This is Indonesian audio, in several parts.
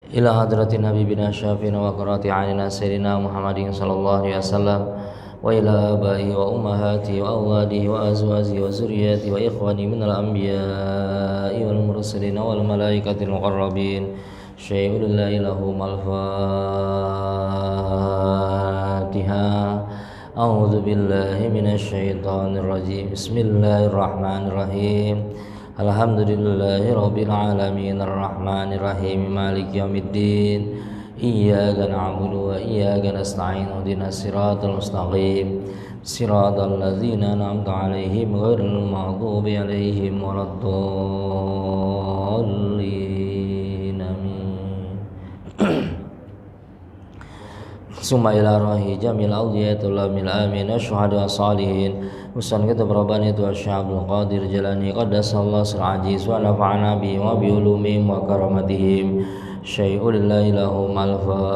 ila hadratin habibina syafiina wa qurrati a'yunina sayyidina Muhammadin sallallahu alaihi wasallam wa ila abaihi wa ummahatihi wa awladihi wa azwajihi wa zurriyyatihi wa ikhwani minal anbiya'i wal mursalin wal malaikatil muqarrabin syai'ul lillahi lahum al-fatihah. A'udzu billahi minasy syaithanir rajim. Bismillahirrahmanirrahim. Alhamdulillahi rabbil alamin arrahmanir rahim maliki yaumiddin. Iyyaka na'budu wa iyyaka nasta'in ihdinas siratal mustaqim siratal ladzina an'amta 'alaihim ghairil maghdubi 'alaihim waladdallin. Amin. Summa ila rahi jamil awliyatul lamil amin asyhadu as-salihin usan kitab rabbani tu asyabul qadir jalani qaddasallahu sir'ajiz wa nafa'ana bi wa bi ulumihim wa karamatihim syai'ul lillahi lahum al-fatihah.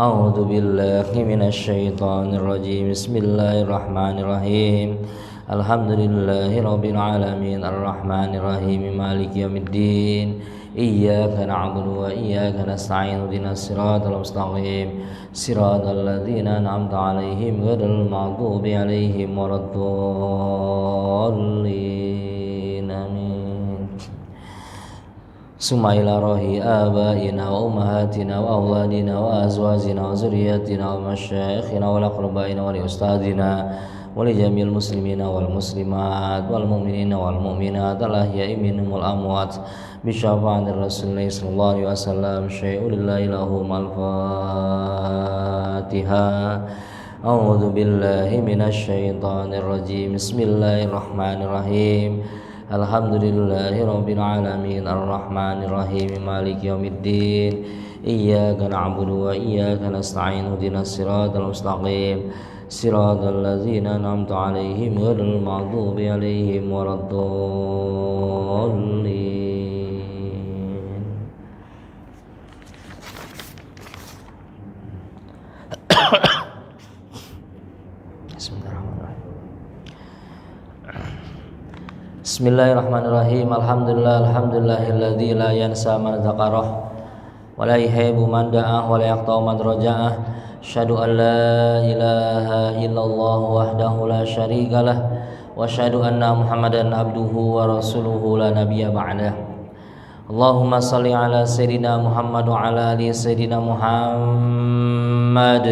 A'udzu billahi minasy syaithanir rajim. Bismillahirrahmanirrahim. Alhamdulillahi rabbil alamin arrahmanir rahim maliki yaumiddin. Iyyaka na'budu wa iyyaka nasta'in ihdinas siratal mustaqim siratal ladzina an'amta 'alaihim ghairil maghdubi 'alaihim waladdallin. Amin. Summa ila rahi abaina wa ummahatina wa awladina wa azwajina wa zurriyyatina wa masyayikhina wa aqrabaina wa li ustadina wa li jamil muslimina wal muslimat wal mu'minina wal mu'minat al-ahya'i minhum wal amwat bi syafa'atir rasulillah sallallahu alaihi wasallam syai'ul lillahi lahum al-fatihah. A'udzu billahi minasy syaithanir rajim. Bismillahirrahmanirrahim. Alhamdulillahi rabbil alamin arrahmanir rahim maliki yaumiddin. Iyyaka na'budu wa iyyaka nasta'in ihdinas siratal mustaqim siratal ladzina an'amta 'alaihim ghairil maghdubi 'alaihim waladdallin. Bismillahirrahmanirrahim. Alhamdulillahilladzi la yansa man dzakarah wa la yahibu man da'ah wa la yaqta'u man raja'ah. Asyhadu an la ilaha illallah wahdahu la syarikalah wa asyhadu anna Muhammadan abduhu wa rasuluhu la nabiyya ba'dah. Allahumma shalli ala sayyidina Muhammad wa ala ali sayyidina Muhammad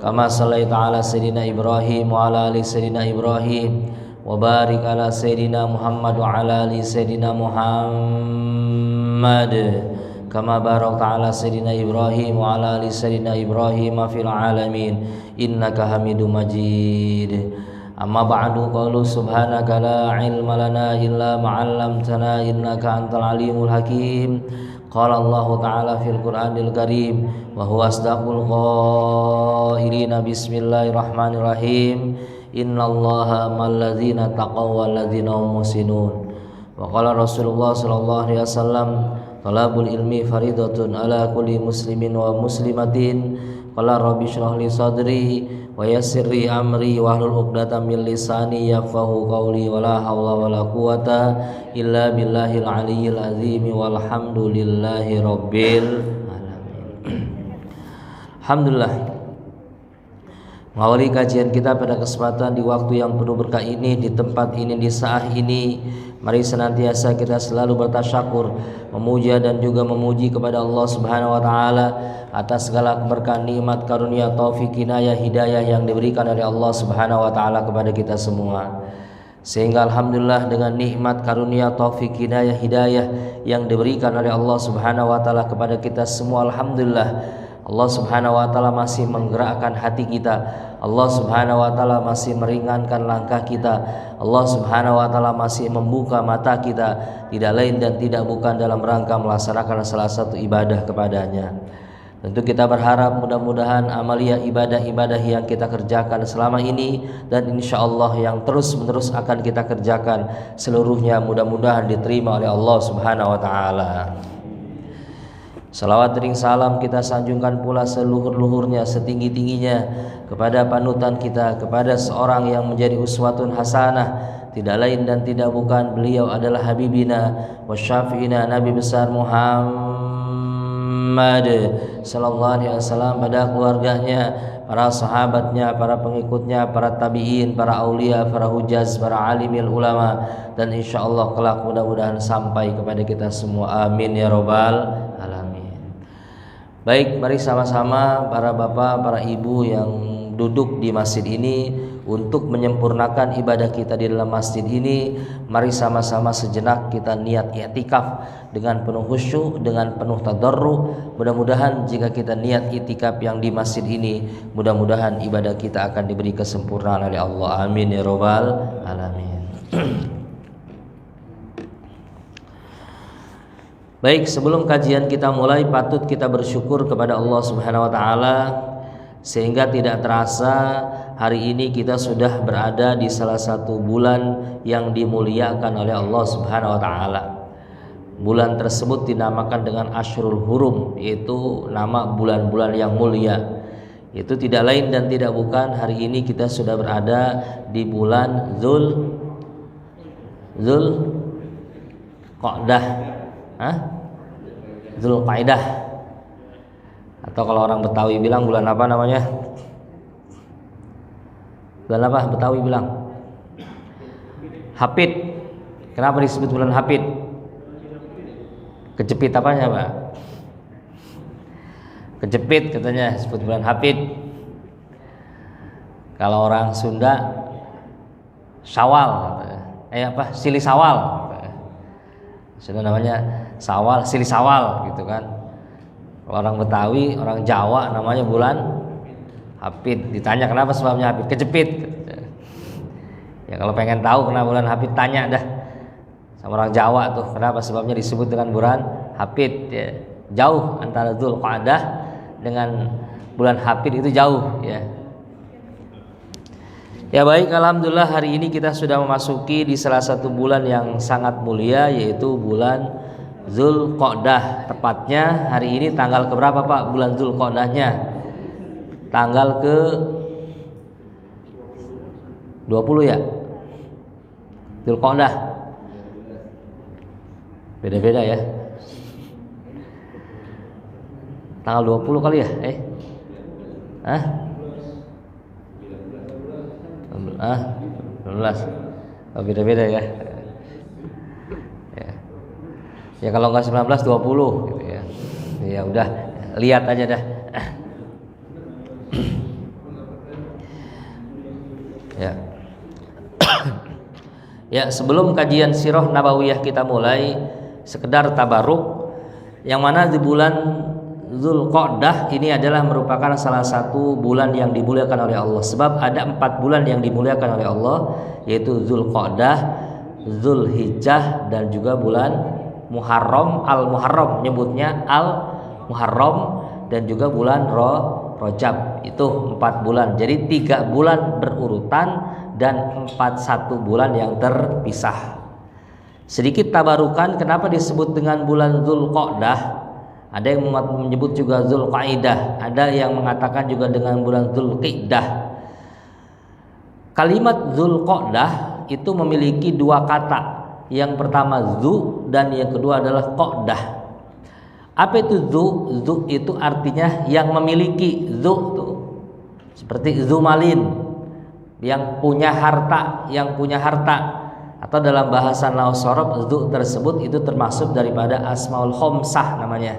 kama shallaita ala sayyidina Ibrahim wa ala ali sayyidina Ibrahim wa barik ala sayyidina Muhammad wa ala ali sayyidina Muhammad kama barakta ala sayyidina Ibrahim wa ala ali sayyidina Ibrahim fil alamin innaka Hamidum Majid. Amma ba'du, qalu subhanaka la ilma lana illa ma 'allamtana innaka antal alimul hakim. Qala Allah ta'ala fil Qur'anil Karim wa huwa asdaqul qailina. Bismillahirrahmanirrahim. Innallaha ma'al ladzina taqaw wal ladzina hum muhsinun. Wa qala Rasulullah sallallahu alaihi wasallam talabul ilmi faridatun ala kulli muslimin wa muslimatin. Qala rabbi shrah li sadri wa yassir li amri wa hlul 'uqdatam min lisani yafqahu qawli wa la hawla wa la quwata illa billahil aliyyil azim walhamdulillahi rabbil alamin. Alhamdulillah, mengawali kajian kita pada kesempatan di waktu yang penuh berkah ini, di tempat ini, di saat ini, mari senantiasa kita selalu bertasyakur, memuja dan juga memuji kepada Allah Subhanahu wa taala atas segala keberkahan, nikmat, karunia, taufik, inayah, hidayah yang diberikan oleh Allah Subhanahu wa taala kepada kita semua. Sehingga alhamdulillah dengan nikmat, karunia, taufik, inayah, hidayah yang diberikan oleh Allah Subhanahu wa taala kepada kita semua, alhamdulillah Allah Subhanahu wa taala masih menggerakkan hati kita. Allah Subhanahu wa taala masih meringankan langkah kita. Allah Subhanahu wa taala masih membuka mata kita, tidak lain dan tidak bukan dalam rangka melaksanakan salah satu ibadah kepadanya. Tentu kita berharap mudah-mudahan amalia ibadah-ibadah yang kita kerjakan selama ini dan insyaallah yang terus-menerus akan kita kerjakan seluruhnya mudah-mudahan diterima oleh Allah Subhanahu wa taala. Salawat ring salam kita sanjungkan pula seluhur-luhurnya, setinggi-tingginya kepada panutan kita, kepada seorang yang menjadi uswatun hasanah tidak lain dan tidak bukan beliau adalah habibina wa syafi'ina Nabi besar Muhammad sallallahu alaihi wasallam, pada keluarganya, para sahabatnya, para pengikutnya, para tabi'in, para aulia, para hujaz, para alimil ulama, dan insyaallah kelak mudah-mudahan sampai kepada kita semua. Amin ya rabbal alamin. Baik, mari sama-sama para bapak, para ibu yang duduk di masjid ini untuk menyempurnakan ibadah kita di dalam masjid ini, mari sama-sama sejenak kita niat i'tikaf dengan penuh khusyuk, dengan penuh tadarru. Mudah-mudahan jika kita niat i'tikaf yang di masjid ini, mudah-mudahan ibadah kita akan diberi kesempurnaan oleh Allah. Amin ya rabbal alamin. Baik, sebelum kajian kita mulai, patut kita bersyukur kepada Allah Subhanahu wa taala sehingga tidak terasa hari ini kita sudah berada di salah satu bulan yang dimuliakan oleh Allah Subhanahu wa taala. Bulan tersebut dinamakan dengan Ashurul Hurum, yaitu nama bulan-bulan yang mulia. Itu tidak lain dan tidak bukan hari ini kita sudah berada di bulan Zulqa'dah. Zulqa'dah. Atau kalau orang Betawi bilang bulan apa namanya? Bulan apa Betawi bilang? Hapit. Kenapa disebut bulan Hapit? Kejepit apanya, Pak? Kejepit katanya disebut bulan Hapit. Kalau orang Sunda Syawal, Sili Sawal. Sunda namanya Sawal, Sili Sawal gitu kan. Orang Betawi, orang Jawa namanya bulan Hapit. Ditanya kenapa sebabnya Hapit? Kejepit. Ya kalau pengen tahu kenapa bulan Hapit, tanya dah sama orang Jawa tuh, kenapa sebabnya disebut dengan bulan Hapit. Ya, jauh antara Zulqa'dah dengan bulan Hapit itu jauh ya. Ya baik, alhamdulillah hari ini kita sudah memasuki di salah satu bulan yang sangat mulia, yaitu bulan Zulqa'dah. Tepatnya hari ini tanggal keberapa Pak bulan Zulqa'dahnya? Tanggal ke 20 ya? Zulqa'dah. Beda-beda ya. Tanggal 20 kali ya? 19. Oh, beda-beda ya. Ya kalau enggak 19 20 gitu ya. Ya udah, lihat aja dah. Ya. Ya, sebelum kajian sirah nabawiyah kita mulai, sekedar tabaruk, yang mana di bulan Zulqa'dah ini adalah merupakan salah satu bulan yang dimuliakan oleh Allah. Sebab ada 4 bulan yang dimuliakan oleh Allah, yaitu Zulqa'dah, Zulhijjah, dan juga bulan Muharram, Al-Muharram nyebutnya Al-Muharram, dan juga bulan Rajab. Itu 4 bulan. Jadi 3 bulan berurutan dan 1 bulan yang terpisah. Sedikit tabarukan kenapa disebut dengan bulan Zulqa'dah. Ada yang menyebut juga Zulqa'idah, ada yang mengatakan juga dengan bulan Zulqi'dah. Kalimat Zulqa'dah itu memiliki 2 kata. Yang pertama zu dan yang kedua adalah qa'dah. Apa itu zu? Zu itu artinya yang memiliki. Zu tuh seperti zumalin, yang punya harta, yang punya harta. Atau dalam bahasa nahwu shorof, zu tersebut itu termasuk daripada asmaul khamsah namanya.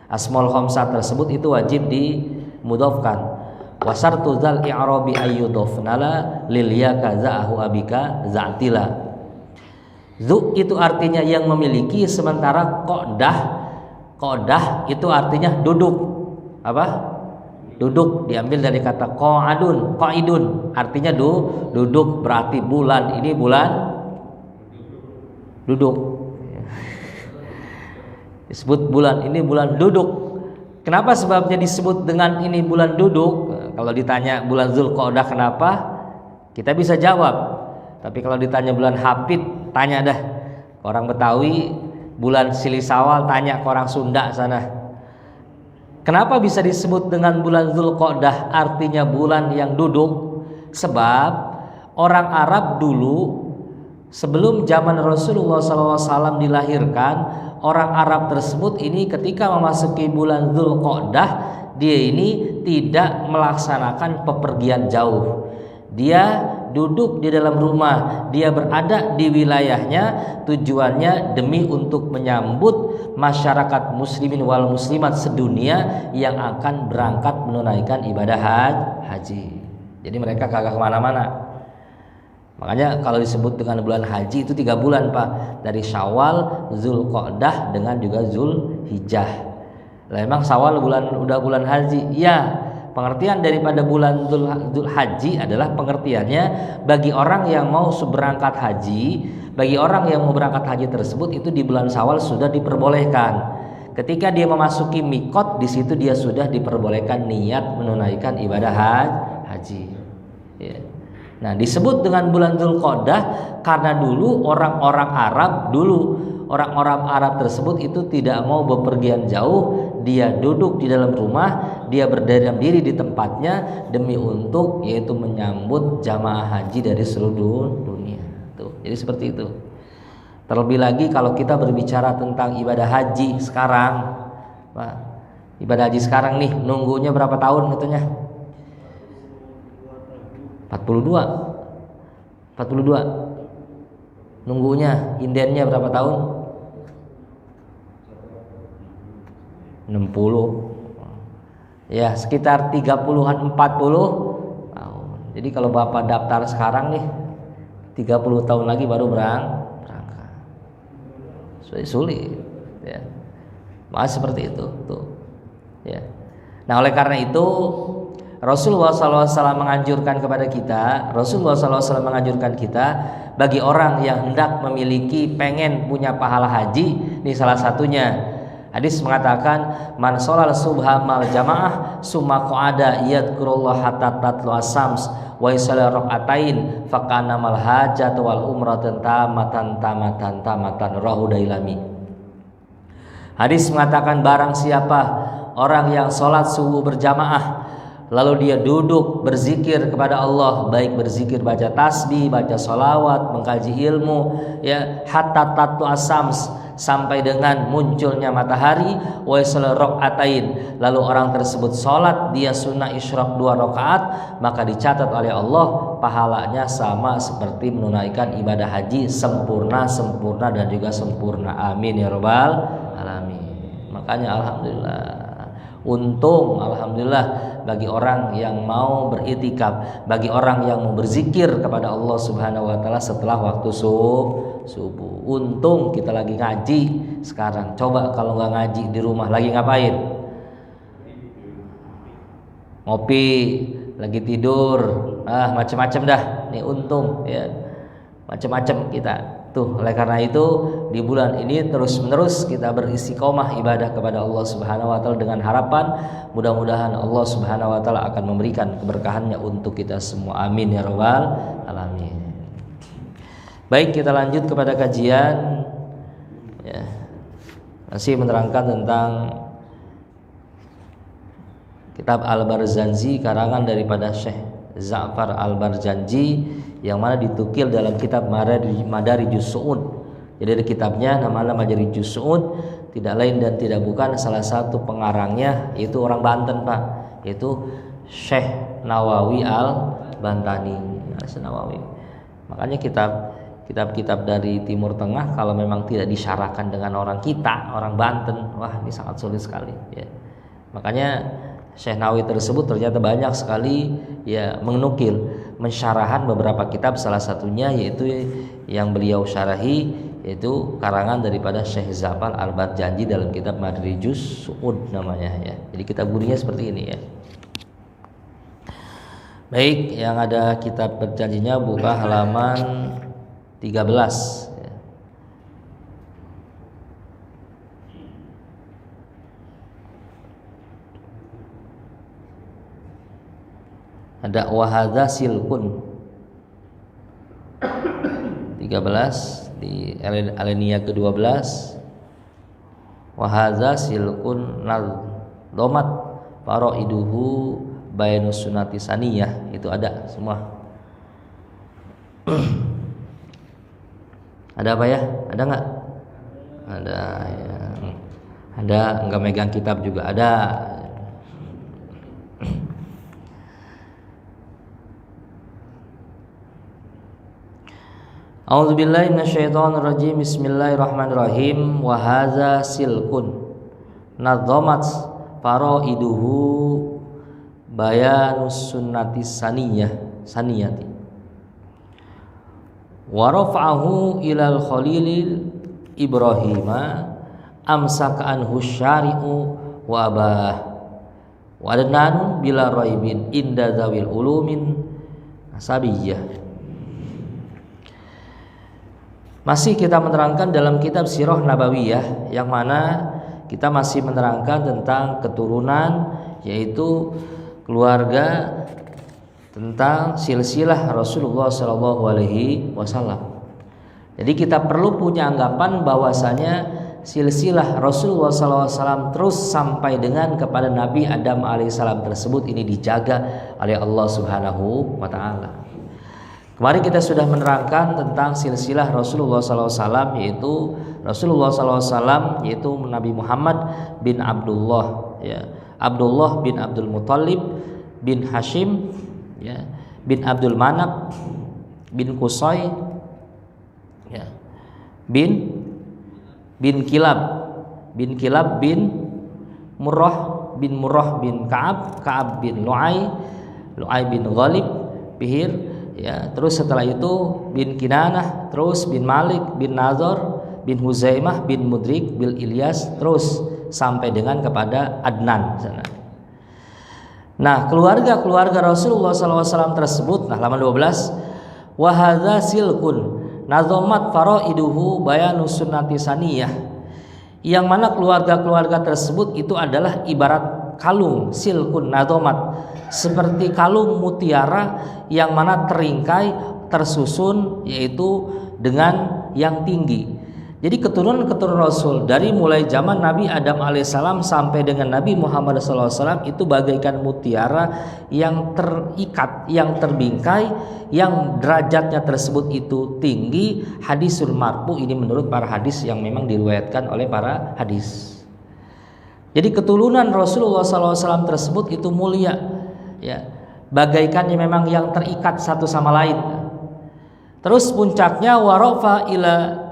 Asmaul khamsah tersebut itu wajib dimudhofkan. Wasartu zal i'rabi ayyudhofnala lil yaka za'ahu abika za'tila. Zu itu artinya yang memiliki, sementara qa'dah itu artinya duduk. Apa? Duduk, diambil dari kata qa'idun, artinya duduk, berarti bulan ini bulan duduk. Disebut bulan ini bulan duduk. Kenapa sebabnya disebut dengan ini bulan duduk? Kalau ditanya bulan Zulqa'dah kenapa? Kita bisa jawab. Tapi kalau ditanya bulan Hapit, tanya dah orang Betawi. Bulan Silisawal, tanya ke orang Sunda sana. Kenapa bisa disebut dengan bulan Zulqa'dah, artinya bulan yang duduk? Sebab orang Arab dulu sebelum zaman Rasulullah SAW dilahirkan, orang Arab tersebut ini ketika memasuki bulan Dzulqa'dah, dia ini tidak melaksanakan pepergian jauh. Dia duduk di dalam rumah, dia berada di wilayahnya, tujuannya demi untuk menyambut masyarakat muslimin wal muslimat sedunia yang akan berangkat menunaikan ibadah haji. Jadi mereka kagak kemana-mana. Makanya kalau disebut dengan bulan haji itu 3 bulan Pak, dari Syawal, Dzulqa'dah dengan juga Dzulhijjah. Lah emang Syawal udah bulan haji? Ya. Pengertian daripada bulan Dzulhaji adalah pengertiannya bagi orang yang mau berangkat haji, bagi orang yang mau berangkat haji tersebut itu di bulan Syawal sudah diperbolehkan. Ketika dia memasuki mikot, di situ dia sudah diperbolehkan niat menunaikan ibadah haji. Ya. Nah, disebut dengan bulan Dzulqa'dah karena dulu orang-orang Arab tersebut itu tidak mau bepergian jauh, dia duduk di dalam rumah, dia berdiam diri di tempatnya demi untuk yaitu menyambut jamaah haji dari seluruh dunia. Tuh, jadi seperti itu. Terlebih lagi kalau kita berbicara tentang ibadah haji sekarang, Pak, ibadah haji sekarang nih nunggunya berapa tahun katanya? 42 nunggunya, indennya berapa tahun? 60 ya, sekitar 30-an 40 tahun. Jadi kalau Bapak daftar sekarang nih 30 tahun lagi baru berangkat. Sulit ya. Maka seperti itu tuh. Ya. Nah, oleh karena itu Rasulullah SAW menganjurkan kepada kita, bagi orang yang hendak memiliki, pengen punya pahala haji, ini salah satunya. Hadis mengatakan, man sholal subha mal jamaah summa qa'ada yadhkurullah hatta tatlu asams wa yusalla rak'atain faqana mal hajat wal umratan tamatan rahu dailami. Hadis mengatakan, barang siapa orang yang sholat subuh berjamaah lalu dia duduk berzikir kepada Allah, baik berzikir baca tasbih, baca sholawat, mengkaji ilmu, ya, hatta tatu asams, sampai dengan munculnya matahari, wa yusalla rak'atain, lalu orang tersebut sholat dia sunnah isyraq 2 rakaat, maka dicatat oleh Allah pahalanya sama seperti menunaikan ibadah haji sempurna dan juga sempurna. Amin ya rabbal alamin. Makanya alhamdulillah, untung alhamdulillah bagi orang yang mau beriktikaf, bagi orang yang mau berzikir kepada Allah Subhanahu wa taala setelah waktu subuh. Untung kita lagi ngaji sekarang. Coba kalau nggak ngaji di rumah lagi ngapain? Ngopi, lagi tidur, macam-macam dah. Nih untung ya. Macam-macam kita. Tuh, oleh karena itu di bulan ini terus-menerus kita beristiqomah ibadah kepada Allah Subhanahu wa taala dengan harapan mudah-mudahan Allah Subhanahu wa taala akan memberikan keberkahannya untuk kita semua. Amin ya rabbal alamin. Baik, kita lanjut kepada kajian ya. Masih menerangkan tentang kitab Al-Barzanji karangan daripada Syekh Ja'far Al-Barzanji yang mana ditukil dalam kitab Madarijus Su'ud. Jadi ada kitabnya namanya Madarijus Su'ud, tidak lain dan tidak bukan salah satu pengarangnya yaitu orang Banten Pak, yaitu Syekh Nawawi Al-Bantani. Nawawi. Makanya kitab-kitab dari Timur Tengah kalau memang tidak disyarahkan dengan orang kita, orang Banten, wah ini sangat sulit sekali ya. Makanya Syekh Nawawi tersebut ternyata banyak sekali ya mensyarahan beberapa kitab, salah satunya yaitu yang beliau syarahi yaitu karangan daripada Syekh Ja'far Al-Barzanji dalam kitab Madarijus Su'ud namanya ya. Jadi kitab gurunya seperti ini ya. Baik, yang ada kitab berjanjinya buka halaman 13 ya. Ada wahadza silkun 13 di alinea ke-12, wahadza silkun nadzamat faraiduhu bainus sunnati saniyah, itu ada semua. Ada apa ya? Ada nggak? Ada ya. Ada, nggak megang kitab juga ada. A'udzubillahi minasyaitonirrajim. Bismillahirrahmanirrahim. Wa hadza silkun nadzamat faraiduhu bayanus sunnati saniyati wa rafa'ahu ilal khalilil ibrahima amsaka anhu syari'u wa abah wa adnan bila raibin inda zawil ulumin asabiyah. Masih kita menerangkan dalam kitab Sirah Nabawiyah, yang mana kita masih menerangkan tentang keturunan, yaitu keluarga, tentang silsilah Rasulullah SAW. Jadi kita perlu punya anggapan bahwasanya silsilah Rasulullah SAW terus sampai dengan kepada Nabi Adam alaihissalam tersebut ini dijaga oleh Allah Subhanahu wa Ta'ala. Kemarin kita sudah menerangkan tentang silsilah Rasulullah SAW, yaitu Rasulullah SAW yaitu Nabi Muhammad bin Abdullah, ya, Abdullah bin Abdul Muttalib bin Hashim, ya, bin Abdul Manab bin Qusay, ya, bin Kilab bin Murrah bin Ka'ab bin Lu'ay bin Ghalib Bihir, ya, terus setelah itu bin Kinanah, terus bin Malik bin Nazar bin Huzaimah bin Mudrik bin Ilyas, terus sampai dengan kepada Adnan sana. Nah, keluarga Rasulullah SAW tersebut, nah halaman 12, wa hadza silkun nazamat faraiduhu bayanus sunnati saniyah, yang mana keluarga tersebut itu adalah ibarat kalung, silkun nazamat, seperti kalung mutiara yang mana teringkai tersusun, yaitu dengan yang tinggi. Jadi keturunan Rasul dari mulai zaman Nabi Adam alaihissalam sampai dengan Nabi Muhammad SAW itu bagaikan mutiara yang terikat, yang terbingkai, yang derajatnya tersebut itu tinggi. Hadisul marfu, ini menurut para hadis yang memang diriwayatkan oleh para hadis. Jadi keturunan Rasulullah SAW tersebut itu mulia, ya, bagaikan memang yang terikat satu sama lain. Terus puncaknya warafa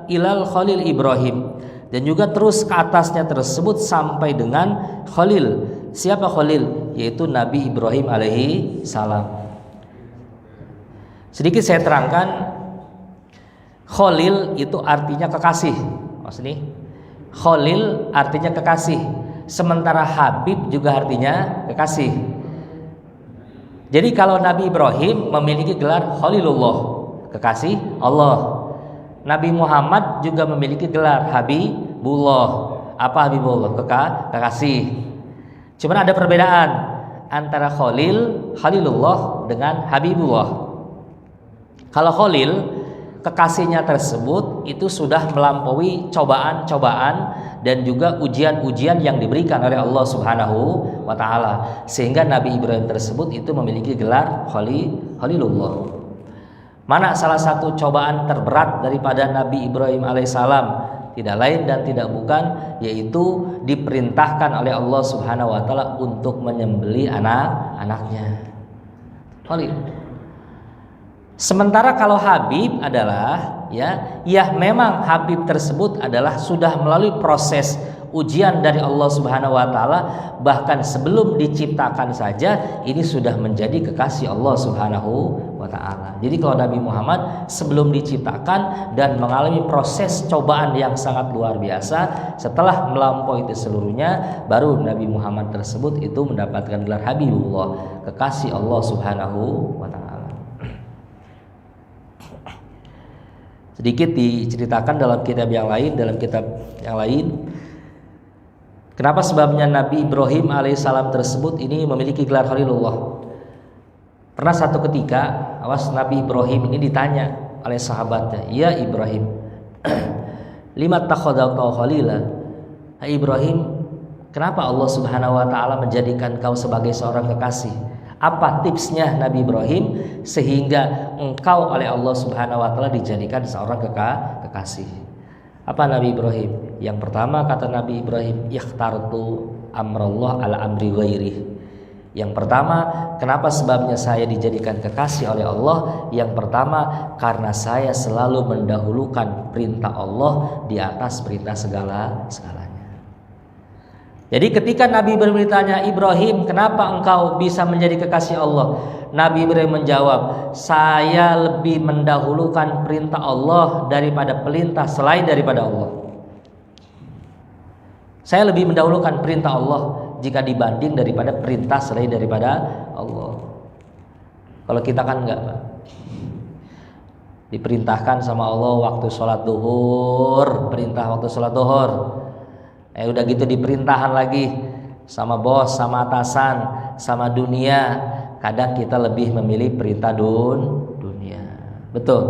ilal Khalil Ibrahim, dan juga terus ke atasnya tersebut sampai dengan Khalil. Siapa Khalil? Yaitu Nabi Ibrahim alaihi salam. Sedikit saya terangkan, Khalil itu artinya kekasih. Maksudnya Khalil artinya kekasih, sementara Habib juga artinya kekasih. Jadi kalau Nabi Ibrahim memiliki gelar Khalilullah, kekasih Allah. Nabi Muhammad juga memiliki gelar Habibullah. Apa Habibullah? Kekasih. Cuman ada perbedaan antara Khalilullah dengan Habibullah. Kalau Khalil, kekasihnya tersebut itu sudah melampaui cobaan-cobaan dan juga ujian-ujian yang diberikan oleh Allah Subhanahu wa Ta'ala, sehingga Nabi Ibrahim tersebut itu memiliki gelar Khalilullah. Mana salah satu cobaan terberat daripada Nabi Ibrahim alaihissalam? Tidak lain dan tidak bukan, yaitu diperintahkan oleh Allah Subhanahu wa Ta'ala untuk menyembelih anaknya Khalil. Sementara kalau Habib adalah, ya memang Habib tersebut adalah sudah melalui proses ujian dari Allah Subhanahu wa Ta'ala, bahkan sebelum diciptakan saja ini sudah menjadi kekasih Allah Subhanahu wa Ta'ala. Jadi kalau Nabi Muhammad sebelum diciptakan dan mengalami proses cobaan yang sangat luar biasa, setelah melampaui itu seluruhnya, baru Nabi Muhammad tersebut itu mendapatkan gelar Habibullah, kekasih Allah Subhanahu wa Ta'ala. Sedikit diceritakan dalam kitab yang lain, kenapa sebabnya Nabi Ibrahim alaihissalam tersebut ini memiliki gelar Khalilullah. Pernah satu ketika, Nabi Ibrahim ini ditanya oleh sahabatnya, "Ya Ibrahim, lima takhadha khalila?" Hai Ibrahim, kenapa Allah Subhanahu wa Ta'ala menjadikan kau sebagai seorang kekasih? Apa tipsnya Nabi Ibrahim sehingga engkau oleh Allah Subhanahu wa taala dijadikan seorang kekasih? Apa Nabi Ibrahim? Yang pertama kata Nabi Ibrahim, ikhtartu amrallah ala amri ghairi. Yang pertama, kenapa sebabnya saya dijadikan kekasih oleh Allah? Yang pertama, karena saya selalu mendahulukan perintah Allah di atas perintah segalanya. Jadi ketika Nabi Ibrahim ditanya, Ibrahim, kenapa engkau bisa menjadi kekasih Allah? Nabi Ibrahim menjawab, saya lebih mendahulukan perintah Allah daripada perintah selain daripada Allah. Saya lebih mendahulukan perintah Allah jika dibanding daripada perintah selain daripada Allah. Kalau kita kan enggak, Pak. Diperintahkan sama Allah waktu sholat duhur, perintah waktu sholat duhur. Udah gitu diperintahan lagi sama bos, sama atasan, sama dunia. Kadang kita lebih memilih perintah dunia. Betul?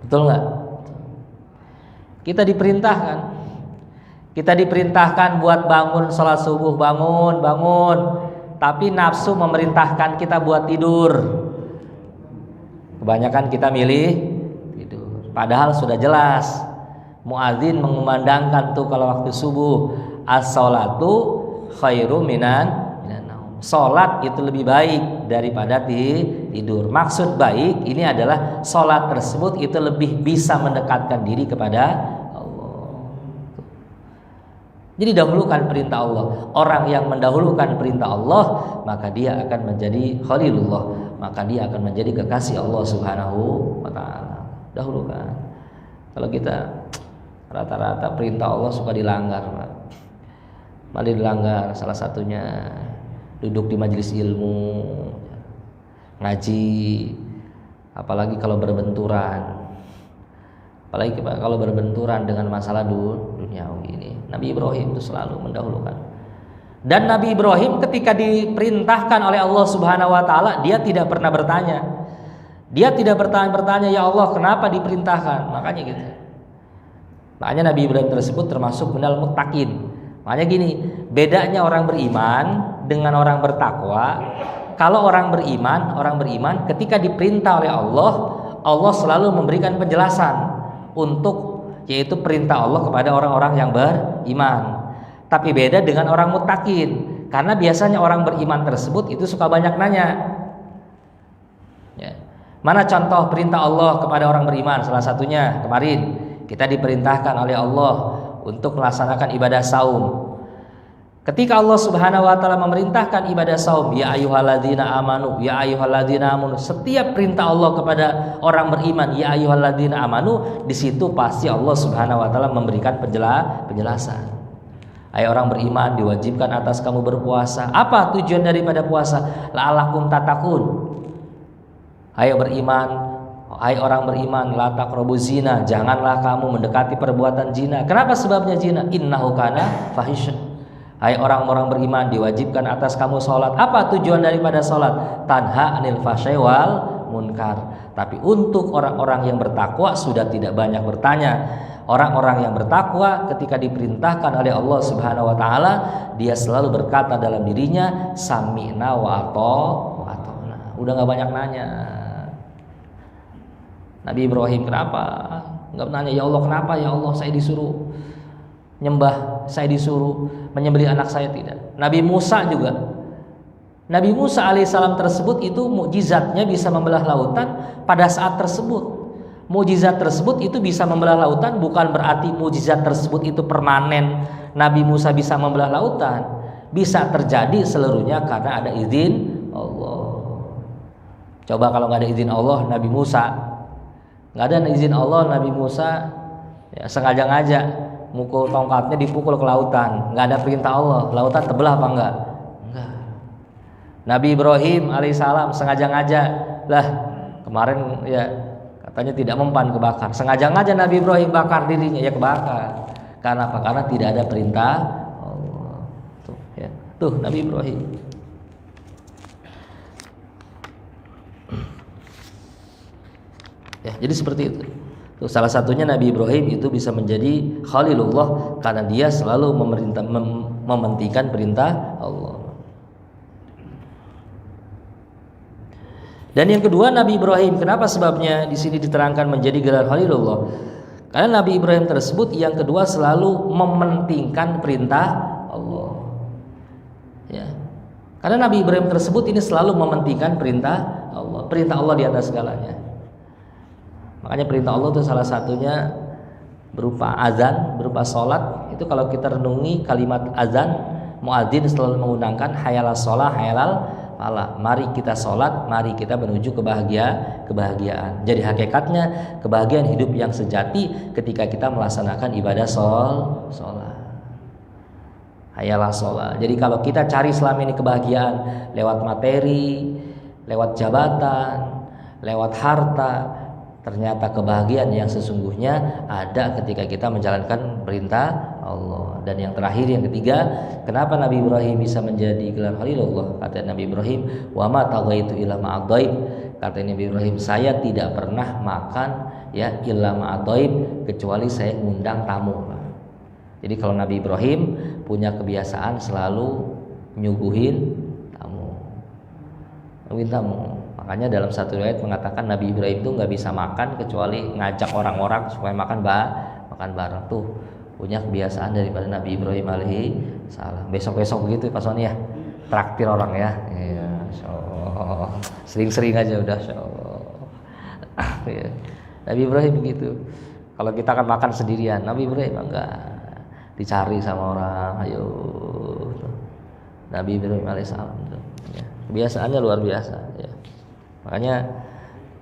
Betul nggak? Kita diperintahkan buat bangun sholat subuh, bangun. Tapi nafsu memerintahkan kita buat tidur. Kebanyakan kita milih tidur. Padahal sudah jelas muadzin mengumandangkan tuh kalau waktu subuh, as-sholatu khairu minan naum. Salat itu lebih baik daripada tidur. Maksud baik ini adalah salat tersebut itu lebih bisa mendekatkan diri kepada Allah. Jadi dahulukan perintah Allah. Orang yang mendahulukan perintah Allah, maka dia akan menjadi khalilullah, maka dia akan menjadi kekasih Allah Subhanahu wa taala. Dahulukan. Kalau kita rata-rata perintah Allah suka dilanggar, Pak. Malah dilanggar, salah satunya duduk di majelis ilmu, ngaji, apalagi kalau berbenturan dengan masalah duniawi ini. Nabi Ibrahim itu selalu mendahulukan. Dan Nabi Ibrahim ketika diperintahkan oleh Allah Subhanahu wa taala, dia tidak pernah bertanya. Dia tidak bertanya, ya Allah, kenapa diperintahkan? Makanya gitu. Makanya Nabi Ibrahim tersebut termasuk minal muttaqin. Makanya gini, bedanya orang beriman dengan orang bertakwa. Kalau orang beriman ketika diperintah oleh Allah, Allah selalu memberikan penjelasan untuk yaitu perintah Allah kepada orang-orang yang beriman. Tapi beda dengan orang muttaqin, karena biasanya orang beriman tersebut itu suka banyak nanya. Ya. Mana contoh perintah Allah kepada orang beriman? Salah satunya kemarin kita diperintahkan oleh Allah untuk melaksanakan ibadah saum. Ketika Allah Subhanahu wa taala memerintahkan ibadah saum, ya ayyuhalladzina amanu, setiap perintah Allah kepada orang beriman, ya ayyuhalladzina amanu, di situ pasti Allah Subhanahu wa taala memberikan penjelasan. Hai orang beriman, diwajibkan atas kamu berpuasa. Apa tujuan daripada puasa? La'allakum tattaqun. Hai orang beriman, la taqrabu zina, janganlah kamu mendekati perbuatan zina. Kenapa sebabnya zina? Innahu kana fahisya. Hai orang-orang beriman, diwajibkan atas kamu salat. Apa tujuan daripada salat? Tanha anil fahsya'i wal munkar. Tapi untuk orang-orang yang bertakwa sudah tidak banyak bertanya. Orang-orang yang bertakwa ketika diperintahkan oleh Allah Subhanahu wa taala, dia selalu berkata dalam dirinya, sami'na wa ata'na. Udah enggak banyak nanya. Nabi Ibrahim kenapa? Enggak nanya, ya Allah kenapa ya Allah saya disuruh nyembah, saya disuruh menyembelih anak saya, tidak. Nabi Musa juga. Nabi Musa alaihissalam tersebut itu mukjizatnya bisa membelah lautan pada saat tersebut. Mukjizat tersebut itu bisa membelah lautan bukan berarti mukjizat tersebut itu permanen. Nabi Musa bisa membelah lautan, bisa terjadi seluruhnya karena ada izin Allah. Coba kalau nggak ada izin Allah, Nabi Musa nggak ada izin Allah, Nabi Musa ya sengaja mukul tongkatnya dipukul ke lautan, nggak ada perintah Allah, lautan terbelah apa enggak? Nabi Ibrahim alaihissalam sengaja lah kemarin ya katanya tidak mempan kebakar, sengaja Nabi Ibrahim bakar dirinya ya kebakar. Karena apa? Karena tidak ada perintah Allah. Tuh Nabi Ibrahim. Ya, jadi seperti itu. Tuh, salah satunya Nabi Ibrahim itu bisa menjadi Khalilullah karena dia selalu mementingkan perintah Allah. Dan yang kedua Nabi Ibrahim, kenapa sebabnya di sini diterangkan menjadi gelar Khalilullah? Karena Nabi Ibrahim tersebut yang kedua selalu mementingkan perintah Allah. Ya. Karena Nabi Ibrahim tersebut ini selalu mementingkan perintah Allah. Perintah Allah di atas segalanya. Makanya perintah Allah itu salah satunya berupa azan, berupa sholat. Itu kalau kita renungi kalimat azan, muadzin selalu mengundangkan hayalah sholat, hayalal falah. Mari kita sholat, mari kita menuju kebahagiaan. Jadi hakikatnya kebahagiaan hidup yang sejati ketika kita melaksanakan ibadah sholat. Hayalah sholat. Jadi kalau kita cari selama ini kebahagiaan lewat materi, lewat jabatan, lewat harta, ternyata kebahagiaan yang sesungguhnya ada ketika kita menjalankan perintah Allah. Dan yang terakhir, yang ketiga, kenapa Nabi Ibrahim bisa menjadi gelar Khalilullah? Kata Nabi Ibrahim, wa ma taghaitu illa ma'adhaib. Kata Nabi Ibrahim, saya tidak pernah makan ya illa ma'adhaib, kecuali saya ngundang tamu. Jadi kalau Nabi Ibrahim punya kebiasaan selalu nyuguhin tamu. Makanya dalam satu riwayat mengatakan Nabi Ibrahim itu nggak bisa makan kecuali ngajak orang-orang supaya makan bareng. Tuh punya kebiasaan daripada Nabi Ibrahim alaihi salam. Besok begitu Pak Sony ya, traktir orang ya. Iya, insyaallah. Sering-sering aja udah insyaallah. Ya. Nabi Ibrahim begitu. Kalau kita akan makan sendirian, Nabi Ibrahim enggak, dicari sama orang. Ayo, Nabi Ibrahim alaihissalam. Ya. Kebiasaannya luar biasa. Ya. Makanya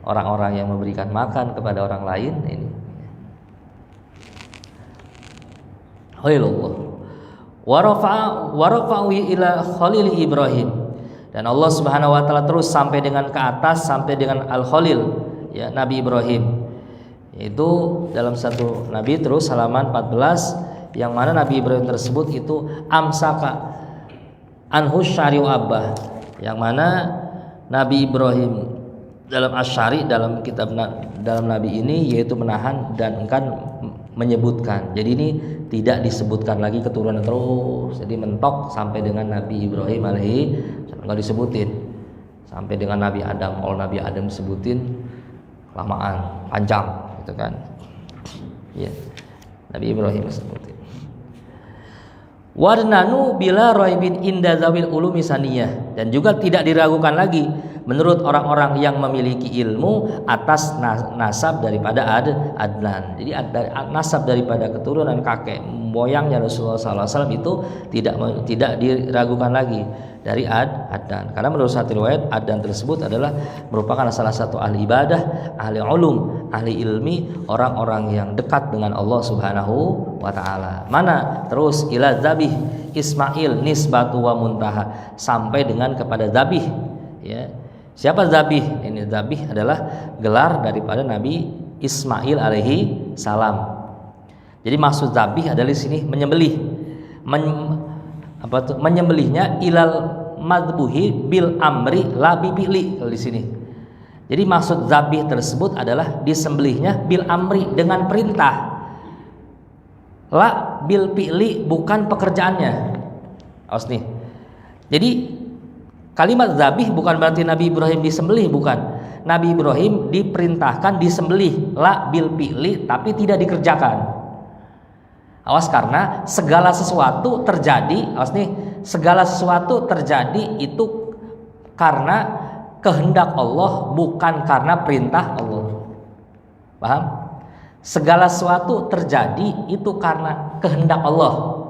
orang-orang yang memberikan makan kepada orang lain ini Khalilullah. Wa rafa'u ila Khalil Ibrahim. Dan Allah Subhanahu wa taala terus sampai dengan ke atas, sampai dengan Al-Khalil ya Nabi Ibrahim. Yaitu dalam satu Nabi terus halaman 14 yang mana Nabi Ibrahim tersebut itu amsaka anhu syari'u abbah, yang mana Nabi Ibrahim dalam Asy'ari, dalam kitab dalam Nabi ini yaitu menahan dan enggan menyebutkan. Jadi ini tidak disebutkan lagi keturunan terus. Jadi mentok sampai dengan Nabi Ibrahim alaihi enggak disebutin. Sampai dengan Nabi Adam. Kalau Nabi Adam disebutin lamaan, panjang gitu kan. Ya. Nabi Ibrahim disebutin. Warnanu bila raibin inda zawil ulumi saniyah, dan juga tidak diragukan lagi menurut orang-orang yang memiliki ilmu atas nasab daripada Adnan. Jadi nasab daripada keturunan kakek moyangnya Rasulullah SAW itu tidak diragukan lagi dari Adnan. Karena menurut satu riwayat Adnan tersebut adalah merupakan salah satu ahli ibadah, ahli ulum, ahli ilmi, orang-orang yang dekat dengan Allah Subhanahu wa taala. Mana? Terus ila zabih Ismail nisbatu wa muntaha, sampai dengan kepada zabih ya. Siapa Zabih? Ini Zabih adalah gelar daripada Nabi Ismail alaihi salam. Jadi maksud Zabih adalah di sini menyembelih. Menyembelihnya ilal madbuhi bil amri la bibili kalau di sini. Jadi maksud Zabih tersebut adalah disembelihnya bil amri dengan perintah. La bil pili bukan pekerjaannya. Awas nih. Jadi kalimat zabih bukan berarti Nabi Ibrahim disembelih, bukan. Nabi Ibrahim diperintahkan disembelih la bil fi'li, tapi tidak dikerjakan. Awas, karena segala sesuatu terjadi, awas nih, segala sesuatu terjadi itu karena kehendak Allah, bukan karena perintah Allah. Paham? Segala sesuatu terjadi itu karena kehendak Allah,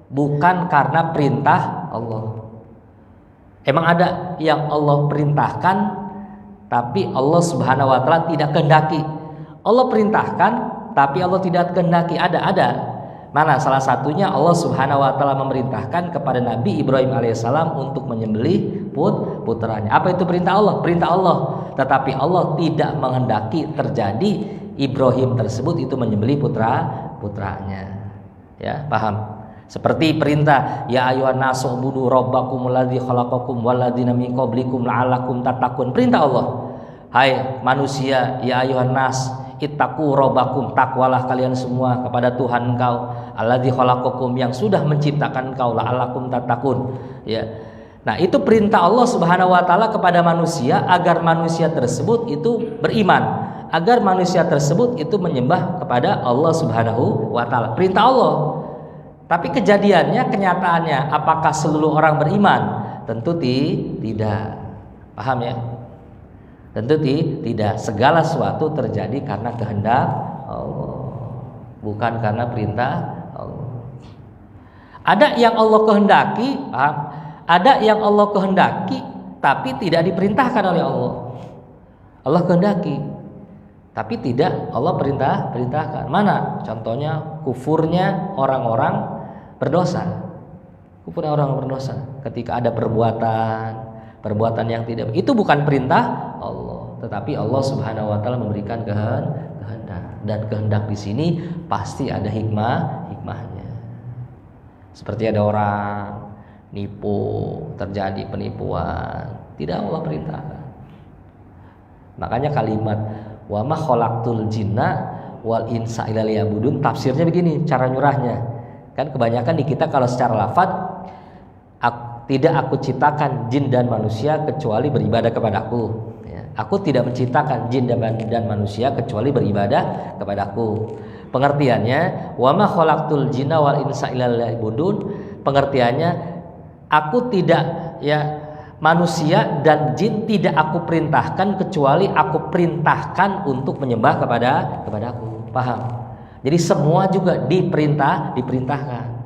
bukan karena perintah Allah. Emang ada yang Allah perintahkan tapi Allah Subhanahu wa taala tidak kehendaki. Allah perintahkan tapi Allah tidak kehendaki. Ada. Mana? Salah satunya Allah Subhanahu wa taala memerintahkan kepada Nabi Ibrahim alaihissalam untuk menyembelih putranya. Apa itu perintah Allah? Perintah Allah. Tetapi Allah tidak menghendaki terjadi Ibrahim tersebut itu menyembelih putranya. Ya, paham? Seperti perintah ya ayyuhan nasu ubudu rabbakumul ladzi khalaqakum walladzina min qablikum la'allakum tattaqun. Perintah Allah. Hai manusia, ya ayyuhan nas ittaqu rabbakum, takwalah kalian semua kepada Tuhan engkau, alladzi khalaqakum, yang sudah menciptakan engkau, la'allakum tattaqun. Ya. Nah, itu perintah Allah Subhanahu wa taala kepada manusia agar manusia tersebut itu beriman, agar manusia tersebut itu menyembah kepada Allah Subhanahu wa taala. Perintah Allah. Tapi kejadiannya, kenyataannya, apakah seluruh orang beriman? Tentu tidak. Paham ya? Tentu tidak. Segala sesuatu terjadi karena kehendak Allah, bukan karena perintah Allah. Ada yang Allah kehendaki, paham? Ada yang Allah kehendaki tapi tidak diperintahkan oleh Allah. Allah kehendaki tapi tidak Allah perintahkan. Mana contohnya? Kufurnya orang-orang berdosa. Kufurnya orang berdosa ketika ada perbuatan yang tidak, itu bukan perintah Allah, tetapi Allah Subhanahu wa taala memberikan kehendak, dan kehendak di sini pasti ada hikmahnya. Seperti ada orang nipu, terjadi penipuan, tidak Allah perintahkan. Makanya kalimat wa ma khalaqtul jinna wal insa illa liya'budun, tafsirnya begini cara nyurahnya. Kan kebanyakan di kita kalau secara lafaz, tidak aku ciptakan jin dan manusia kecuali beribadah kepadaku. Aku tidak menciptakan jin dan manusia kecuali beribadah kepadaku. Pengertiannya wa ma khalaqtul jinna wal insa illa liya'budun, pengertiannya aku tidak, manusia dan jin tidak aku perintahkan kecuali aku perintahkan untuk menyembah kepadaku. Paham? Jadi semua juga diperintahkan.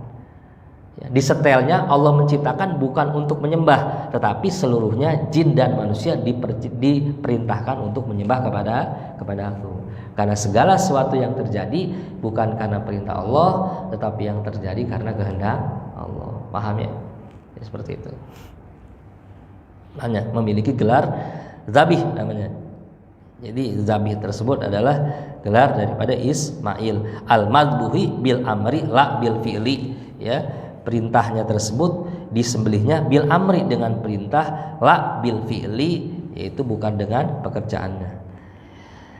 Disetelnya Allah menciptakan bukan untuk menyembah, tetapi seluruhnya jin dan manusia diperintahkan untuk menyembah kepadaku. Karena segala sesuatu yang terjadi bukan karena perintah Allah, tetapi yang terjadi karena kehendak Allah. Paham ya? Seperti itu. Hanya memiliki gelar zabih namanya. Jadi zabih tersebut adalah gelar daripada Ismail. Al-madbuhi bil amri la bil fi'li. Ya, perintahnya tersebut disembelihnya bil amri dengan perintah, la bil fi'li, yaitu bukan dengan pekerjaannya.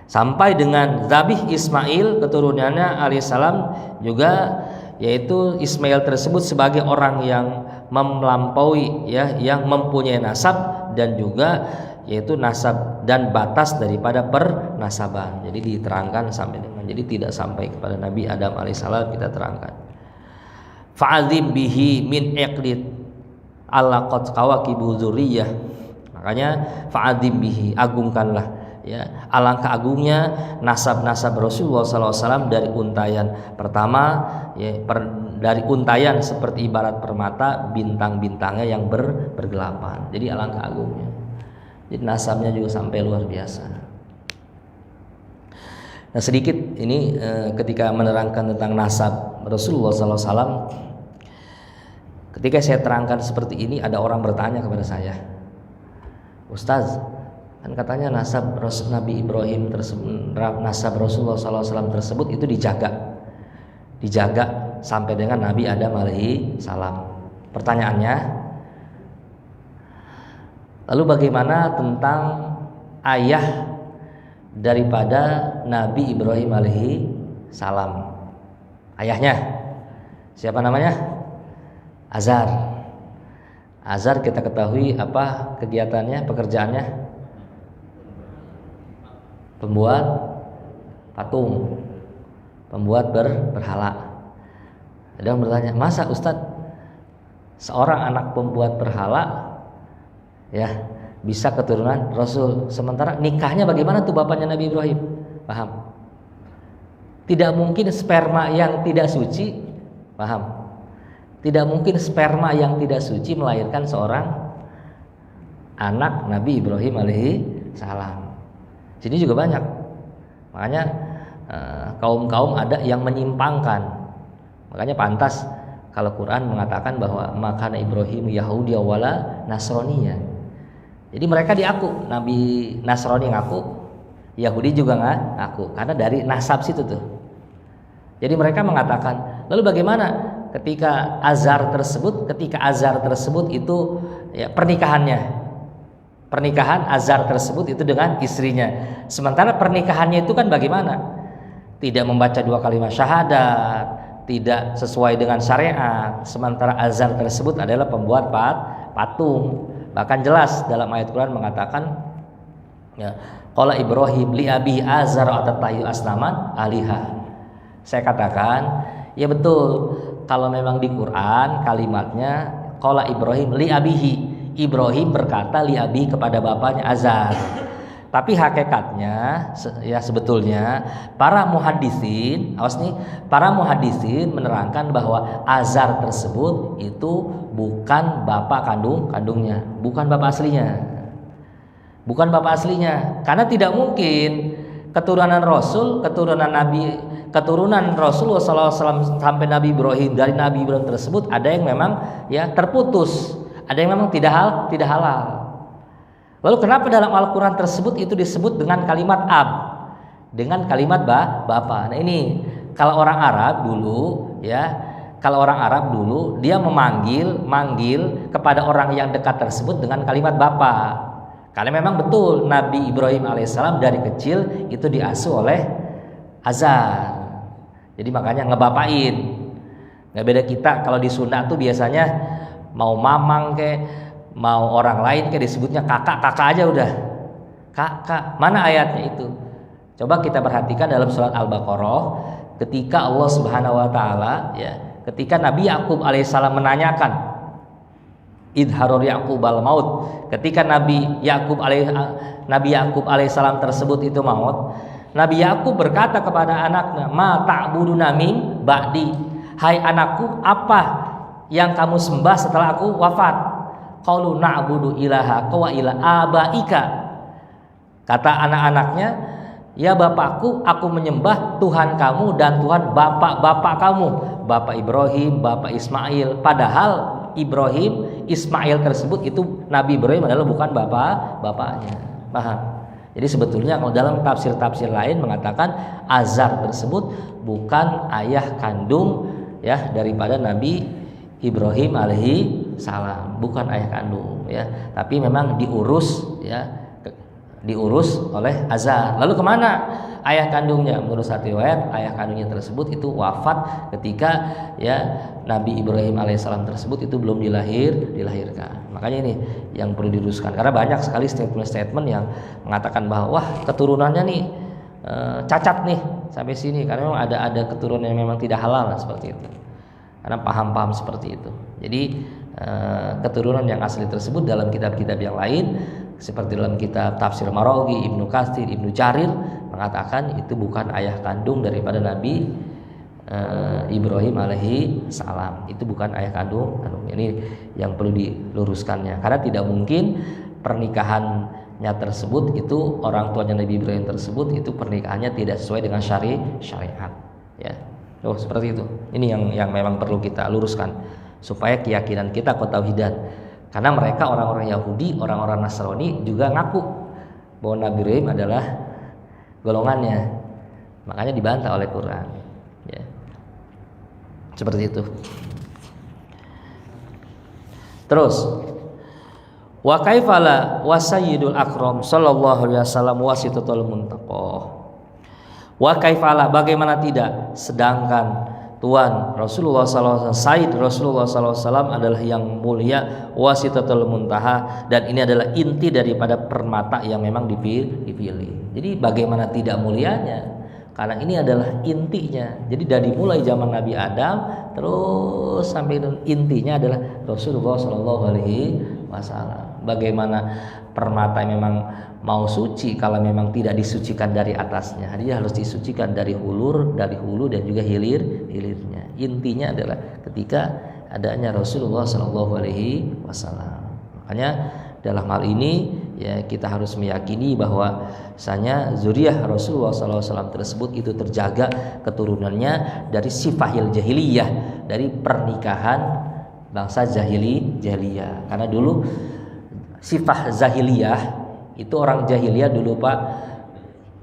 Sampai dengan zabih Ismail keturunannya alaihissalam juga, yaitu Ismail tersebut sebagai orang yang melampaui, yang mempunyai nasab dan juga yaitu nasab dan batas daripada pernasaban. Jadi diterangkan sampai dengan, jadi tidak sampai kepada Nabi Adam alaihissalam, kita terangkan. Fa'adzim bihi min iqlid ala qad qawaqibu dzurriyyah. Makanya fa'adzim bihi, agungkanlah, alangkah agungnya nasab-nasab Rasulullah SAW dari untayan pertama, dari untayan seperti ibarat permata, bintang-bintangnya yang bergelapan. Jadi alangkah agungnya. Jadi nasabnya juga sampai luar biasa. Nah, sedikit ini ketika menerangkan tentang nasab Rasulullah SAW, ketika saya terangkan seperti ini, ada orang bertanya kepada saya, Ustaz, kan katanya nasab Nabi Ibrahim tersebut, nasab Rasulullah SAW tersebut itu dijaga sampai dengan Nabi Adam alaihi salam. Pertanyaannya, lalu bagaimana tentang ayah daripada Nabi Ibrahim alaihi salam? Ayahnya siapa namanya? Azar. Azar kita ketahui apa kegiatannya, pekerjaannya? Pembuat patung, pembuat berhala. Ada yang bertanya, masa Ustadz seorang anak pembuat berhala bisa keturunan Rasul, sementara nikahnya bagaimana tuh bapaknya Nabi Ibrahim? Paham? Tidak mungkin sperma yang tidak suci, paham? Tidak mungkin sperma yang tidak suci melahirkan seorang anak Nabi Ibrahim alaihi salam. Sini juga banyak. Makanya kaum-kaum ada yang menyimpangkan. Makanya pantas kalau Quran mengatakan bahwa makana Ibrahim Yahudi wala Nasraniya. Jadi mereka diaku, Nabi Nasrani ngaku, Yahudi juga ngaku, karena dari nasab situ tuh. Jadi mereka mengatakan, lalu bagaimana ketika Azar tersebut itu pernikahan Azar tersebut itu dengan istrinya. Sementara pernikahannya itu kan bagaimana? Tidak membaca 2 kalimat syahadat, tidak sesuai dengan syariat. Sementara Azar tersebut adalah pembuat patung. Bahkan jelas dalam ayat Quran mengatakan, ya, qala Ibrahim li abi azar atatayu asnaman aliha. Saya katakan, ya betul, kalau memang di Quran kalimatnya qala Ibrahim li abihi, Ibrahim berkata li abi kepada bapaknya Azar. Tapi hakikatnya ya sebetulnya para muhaddisin, awas nih, para muhaddisin menerangkan bahwa Azar tersebut itu bukan bapak kandungnya, bukan bapak aslinya. Bukan bapak aslinya, karena tidak mungkin keturunan Rasul, keturunan Rasulullah SAW sampai Nabi Ibrahim, dari Nabi Ibrahim tersebut ada yang memang ya terputus, ada yang memang tidak halal. Lalu kenapa dalam Al-Quran tersebut itu disebut dengan kalimat ab, dengan kalimat bapak? Nah ini kalau orang Arab dulu dia manggil kepada orang yang dekat tersebut dengan kalimat bapak. Karena memang betul Nabi Ibrahim alaihissalam dari kecil itu diasuh oleh Azar. Jadi makanya ngebapain. Nggak beda kita kalau di Sunda tuh biasanya mau mamang mau orang lain disebutnya kakak aja udah. Kakak, mana ayatnya itu? Coba kita perhatikan dalam surat Al-Baqarah ketika Allah Subhanahu wa taala ya, ketika Nabi Yakub alaihissalam menanyakan idharur Yakub al maut, ketika Nabi Yakub alaihissalam tersebut itu maut, Nabi Yakub berkata kepada anaknya, "Ma ta'buduna min ba'di?" Hai anakku, apa yang kamu sembah setelah aku wafat? Qalu na'budu ilahaka wa ila abaika. Kata anak-anaknya, ya bapakku, aku menyembah Tuhan kamu dan Tuhan bapak-bapak kamu, Bapak Ibrahim, Bapak Ismail. Padahal Ibrahim, Ismail tersebut itu Nabi Ibrahim adalah bukan bapaknya. Paham? Jadi sebetulnya kalau dalam tafsir-tafsir lain mengatakan Azar tersebut bukan ayah kandung ya daripada Nabi Ibrahim alaihi salam, bukan ayah kandung ya, tapi memang diurus oleh Azar. Lalu kemana ayah kandungnya? Menurut satu riwayat ayah kandungnya tersebut itu wafat ketika ya Nabi Ibrahim alaihissalam tersebut itu belum dilahirkan. Makanya ini yang perlu diluruskan, karena banyak sekali statement yang mengatakan bahwa wah keturunannya nih cacat nih sampai sini, karena memang ada keturunan yang memang tidak halal seperti itu, karena paham-paham seperti itu. Jadi keturunan yang asli tersebut dalam kitab-kitab yang lain seperti dalam kitab Tafsir Maraghi, Ibnu Katsir, Ibnu Jarir mengatakan itu bukan ayah kandung daripada Nabi Ibrahim alaihi salam, itu bukan ayah kandung. Ini yang perlu diluruskannya, karena tidak mungkin pernikahannya tersebut itu orang tuanya Nabi Ibrahim tersebut itu pernikahannya tidak sesuai dengan syariat ya. Seperti itu. Ini yang memang perlu kita luruskan supaya keyakinan kita ketauhidan. Karena mereka orang-orang Yahudi, orang-orang Nasrani juga ngaku bahwa Nabi Ibrahim adalah golongannya. Makanya dibantah oleh Quran. Ya. Seperti itu. Terus wa kaifala wa sayyidul akram sallallahu alaihi wasallam wasitatul muntaqah. Wa kaifala, bagaimana tidak, sedangkan Tuhan Rasulullah SAW, Sayyid Rasulullah SAW adalah yang mulia, wasitatul muntaha, dan ini adalah inti daripada permata yang memang dipilih. Jadi bagaimana tidak mulianya? Karena ini adalah intinya. Jadi dari mulai zaman Nabi Adam terus sampai intinya adalah Rasulullah SAW. Bagaimana permata yang memang mau suci kalau memang tidak disucikan dari atasnya? Dia harus disucikan dari hulu dan juga hilirnya. Intinya adalah ketika adanya Rasulullah SAW. Makanya dalam hal ini ya kita harus meyakini bahwa misalnya zuriyah Rasulullah SAW tersebut itu terjaga keturunannya dari sifahil jahiliyah, dari pernikahan bangsa jahiliyah. Karena dulu sifah jahiliyah itu orang jahiliyah dulu Pak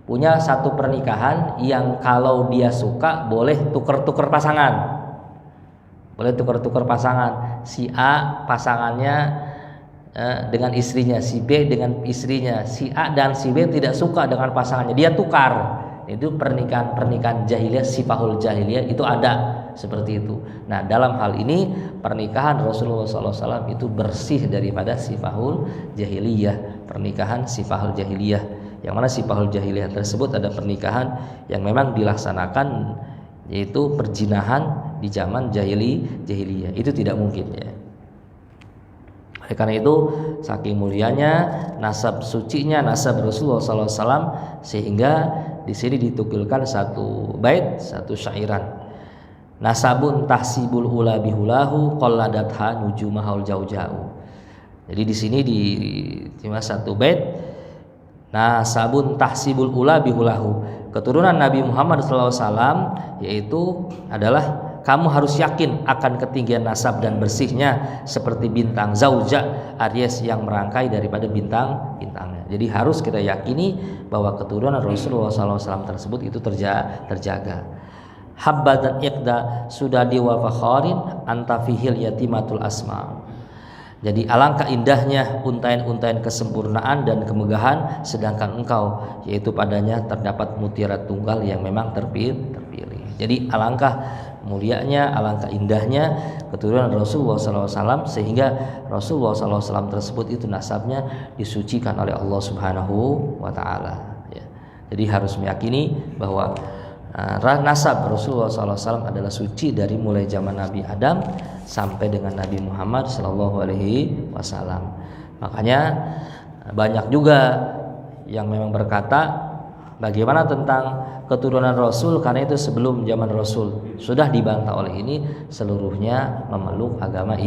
punya satu pernikahan yang kalau dia suka boleh tuker-tuker pasangan. Boleh tuker-tuker pasangan. Si A pasangannya dengan istrinya, si B dengan istrinya, si A dan si B tidak suka dengan pasangannya, dia tukar. Itu pernikahan jahiliyah, sifahul jahiliyah itu ada. seperti itu. Nah, dalam hal ini pernikahan Rasulullah SAW itu bersih daripada sifahul jahiliyah, pernikahan sifahul jahiliyah. Yang mana sifahul jahiliyah tersebut ada pernikahan yang memang dilaksanakan, yaitu perzinahan di zaman jahiliyah. Itu tidak mungkin ya. Oleh karena itu saking mulianya nasab sucinya nasab Rasulullah SAW, sehingga di sini ditukilkan satu bait, satu syairan. Nasabun tahsibul ula bihulahu qalladatha nujumahul jauh-jauh. Jadi di sini di satu bait, nasabun tahsibul ula bihulahu, keturunan Nabi Muhammad SAW, yaitu adalah kamu harus yakin akan ketinggian nasab dan bersihnya seperti bintang zauja, Aries yang merangkai daripada bintang-bintangnya. Jadi harus kita yakini bahwa keturunan Rasulullah SAW tersebut itu terjaga. Habba dan iqda sudadi wa fakharin anta fihil yatimatul asma. Jadi alangkah indahnya untaian-untaian kesempurnaan dan kemegahan, sedangkan engkau yaitu padanya terdapat mutiara tunggal yang memang terpilih. Jadi alangkah mulianya, alangkah indahnya keturunan Rasulullah SAW, sehingga Rasulullah SAW tersebut itu nasabnya disucikan oleh Allah Subhanahu wa Ta'ala ya. Jadi harus meyakini bahwa nasab Rasulullah SAW adalah suci dari mulai zaman Nabi Adam sampai dengan Nabi Muhammad SAW. Makanya banyak juga yang memang berkata bagaimana tentang keturunan Rasul, karena itu sebelum zaman Rasul sudah dibantah oleh ini, seluruhnya memeluk agama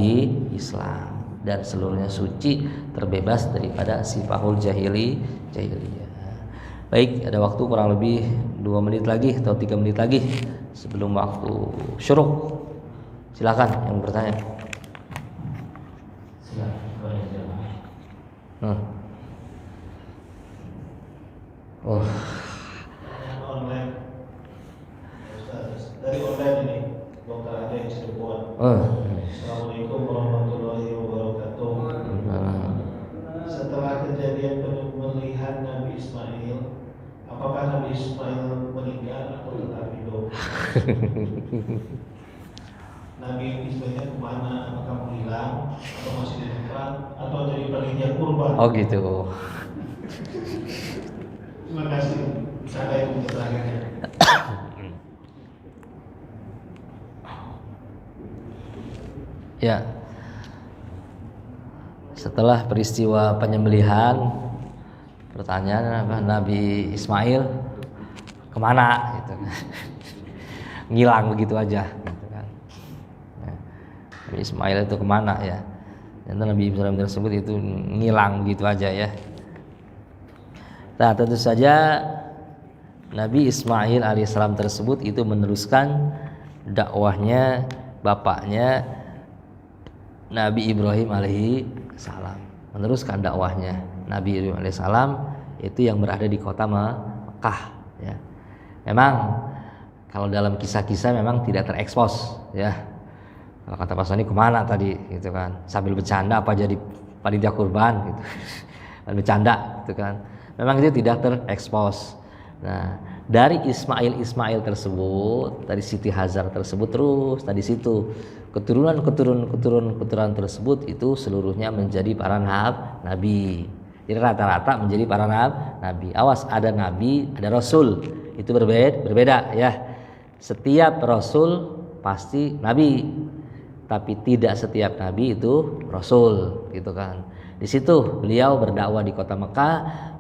Islam dan seluruhnya suci, terbebas daripada sifahul jahiliyah. Baik, ada waktu kurang lebih 2 menit lagi atau 3 menit lagi sebelum waktu syuruk. Silakan yang bertanya. Oh. Online, dari online ini, Dr. Ade Cirebon. Assalamualaikum warahmatullahi wabarakatuh. Setelah kejadian penyembelihan Nabi Ismail, apakah Nabi Ismail meninggal atau tetap hidup? Nabi Ismailnya kemana? Apakah menghilang atau masih di tempat atau jadi panitia kurban? Oh gitu. Terima kasih. Saya yang terakhirnya. Ya. Setelah peristiwa penyembelihan, pertanyaan apa, Nabi Ismail kemana gitu. Ngilang begitu aja gitu kan. Nabi Ismail itu kemana ya? Dan Nabi Ibrahim tersebut itu ngilang begitu aja ya. Nah, tentu saja Nabi Ismail alaihissalam tersebut itu meneruskan dakwahnya bapaknya Nabi Ibrahim alaihissalam. Meneruskan dakwahnya Nabi Ibrahim alaihissalam itu yang berada di kota Mekah ya. Memang kalau dalam kisah-kisah memang tidak terekspos ya. Kalau kata Pak Soni kemana tadi gitu kan, sambil bercanda apa jadi panitia kurban gitu. Bercanda gitu kan. Memang itu tidak terekspos. Nah, dari Ismail tersebut, dari Siti Hajar tersebut, terus tadi situ keturunan tersebut itu seluruhnya menjadi para nabi. Jadi rata-rata menjadi para nabi. Awas, ada nabi, ada rasul. Itu berbeda ya. Setiap rasul pasti nabi, tapi tidak setiap nabi itu rasul, gitu kan. Di situ beliau berdakwah di kota Mekah,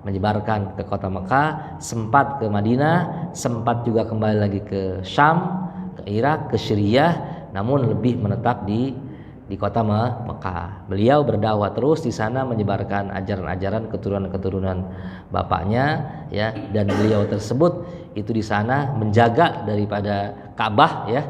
menyebarkan ke kota Mekah, sempat ke Madinah, sempat juga kembali lagi ke Syam, ke Irak, ke Syria, namun lebih menetap di kota Mekah. Beliau berdakwah terus di sana, menyebarkan ajaran-ajaran keturunan bapaknya ya, dan beliau tersebut itu di sana menjaga daripada Ka'bah ya,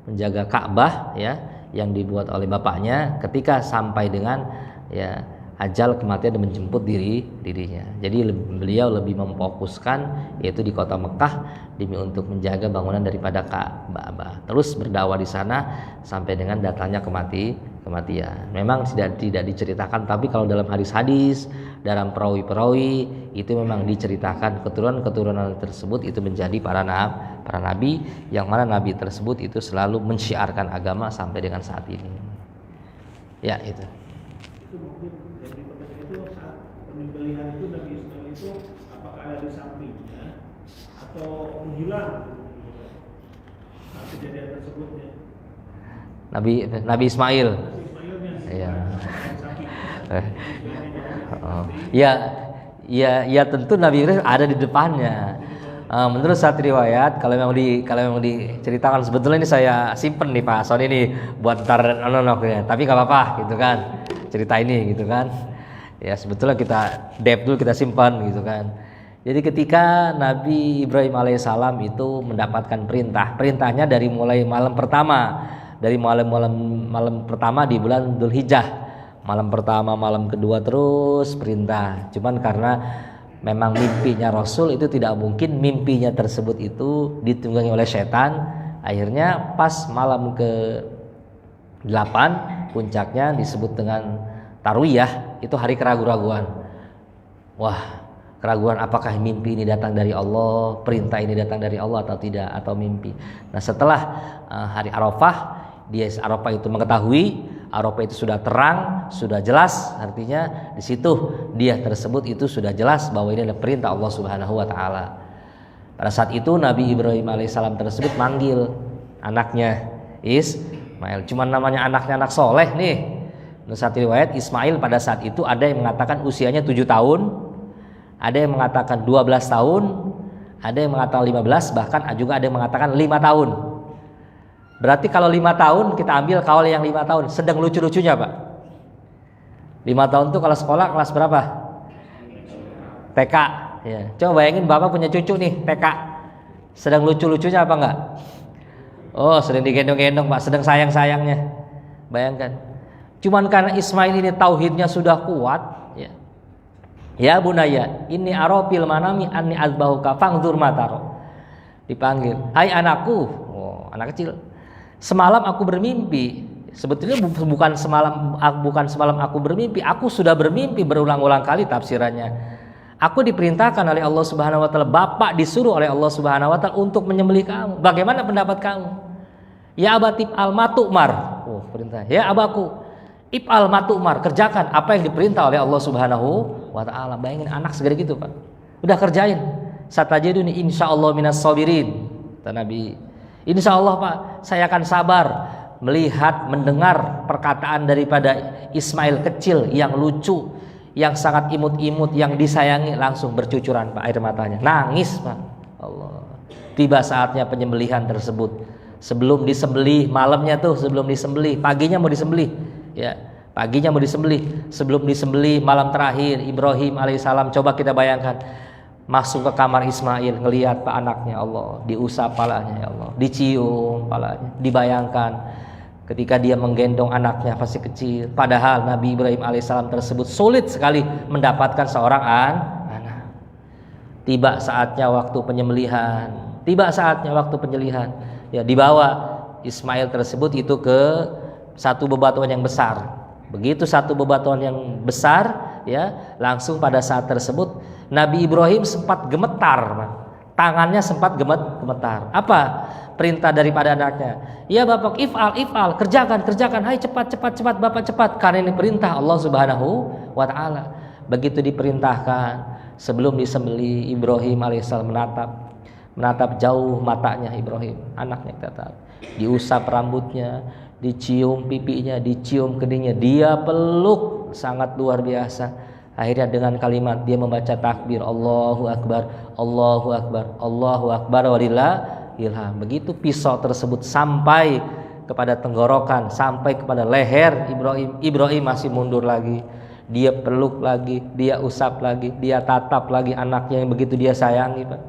menjaga Ka'bah ya yang dibuat oleh bapaknya ketika sampai dengan ya ajal kematian dan menjemput dirinya. Jadi beliau lebih memfokuskan yaitu di kota Mekah demi untuk menjaga bangunan daripada Ka'bah. Terus berdakwah di sana sampai dengan datangnya kematian. Memang tidak diceritakan, tapi kalau dalam hadis-hadis, dalam perawi-perawi itu memang diceritakan keturunan-keturunan tersebut itu menjadi para nabi, yang mana nabi tersebut itu selalu mensyiarkan agama sampai dengan saat ini. Ya, itu. Itu mungkin jadi pertanyaan itu saat penyembelihan itu Nabi Ismail itu apakah ada di sampingnya atau menghilang saat kejadian tersebutnya? Nabi Ismail. Iya. Ya tentu Nabi Ibrahim ada di depannya. Menurut satu riwayat, kalau memang diceritakan, sebetulnya ini saya simpen nih Pak Sony ini buat ntar ya. Tapi nggak apa-apa gitu kan, cerita ini gitu kan. Ya sebetulnya kita dulu, kita simpan gitu kan. Jadi ketika Nabi Ibrahim alaihissalam itu mendapatkan perintahnya dari mulai malam pertama, dari malam pertama di bulan Dzulhijjah, malam pertama, malam kedua terus perintah. Cuman karena memang mimpinya Rasul itu tidak mungkin mimpinya tersebut itu ditunggangi oleh setan. Akhirnya pas malam ke-8 puncaknya disebut dengan Tarwiyah, itu hari keraguan-raguan. Wah, keraguan apakah mimpi ini datang dari Allah, perintah ini datang dari Allah atau tidak, atau mimpi. Nah setelah hari Arafah, Arafah itu mengetahui, Arafah itu sudah terang, sudah jelas, artinya di situ dia tersebut itu sudah jelas bahwa ini adalah perintah Allah Subhanahu wa taala. Pada saat itu Nabi Ibrahim alaihissalam tersebut manggil anaknya Ismail. Cuman namanya anaknya anak soleh nih. Menurut satu riwayat Ismail pada saat itu ada yang mengatakan usianya 7 tahun, ada yang mengatakan 12 tahun, ada yang mengatakan 15, bahkan juga ada yang mengatakan 5 tahun. Berarti kalau 5 tahun kita ambil kawal yang 5 tahun, sedang lucu-lucunya Pak. 5 tahun tuh kalau sekolah kelas berapa? TK. Ya. Coba bayangin Bapak punya cucu nih TK, sedang lucu-lucunya apa enggak? Oh sedang digendong-gendong Pak, sedang sayang-sayangnya. Bayangkan. Cuman karena Ismail ini tauhidnya sudah kuat, ya. Ya bunaya, ini arafil manami anni azbahuka fangzur mataro. Dipanggil, hai anakku. Oh, anak kecil. Semalam aku bermimpi. Sebetulnya bukan semalam aku bermimpi, aku sudah bermimpi berulang-ulang kali tafsirannya. Aku diperintahkan oleh Allah Subhanahu wa taala, Bapak disuruh oleh Allah Subhanahu wa taala untuk menyembelih kamu. Bagaimana pendapat kamu? Ya abatib al-matumar. Oh, perintah. Ya abaku, If'al matumar, kerjakan apa yang diperintah oleh Allah Subhanahu wa taala. Bayangin anak segede gitu, Pak. Udah kerjain. Satajiduni insyaallah minas sabirin. Kata Nabi, insyaallah Pak, saya akan sabar melihat mendengar perkataan daripada Ismail kecil yang lucu, yang sangat imut-imut, yang disayangi, langsung bercucuran Pak air matanya. Nangis, Pak. Allah. Tiba saatnya penyembelihan tersebut. Sebelum disembelih, malamnya tuh sebelum disembelih, paginya mau disembelih. Ya, paginya mau disembelih, sebelum disembelih malam terakhir Ibrahim alaihissalam, coba kita bayangkan masuk ke kamar Ismail, ngelihat Pak anaknya, Allah, diusap palanya, ya Allah, dicium palanya, dibayangkan ketika dia menggendong anaknya masih kecil, padahal Nabi Ibrahim alaihissalam tersebut sulit sekali mendapatkan seorang anak. Tiba saatnya waktu penyembelihan, ya, dibawa Ismail tersebut itu ke satu bebatuan yang besar. Begitu satu bebatuan yang besar, ya, langsung pada saat tersebut Nabi Ibrahim sempat gemetar, tangannya sempat gemetar. Apa perintah daripada anaknya? Ya Bapak, if'al, kerjakan, hai cepat Bapak cepat, karena ini perintah Allah Subhanahu wa taala. Begitu diperintahkan, sebelum disembelih Ibrahim alaihissalam menatap jauh matanya Ibrahim, anaknya tetap diusap rambutnya, dicium pipinya, dicium keningnya, dia peluk sangat luar biasa. Akhirnya dengan kalimat dia membaca takbir, Allahu Akbar, Allahu Akbar, Allahu Akbar walillahilham. Begitu pisau tersebut sampai kepada tenggorokan, sampai kepada leher Ibrahim masih mundur lagi. Dia peluk lagi, dia usap lagi, dia tatap lagi anaknya yang begitu dia sayangi, Pak.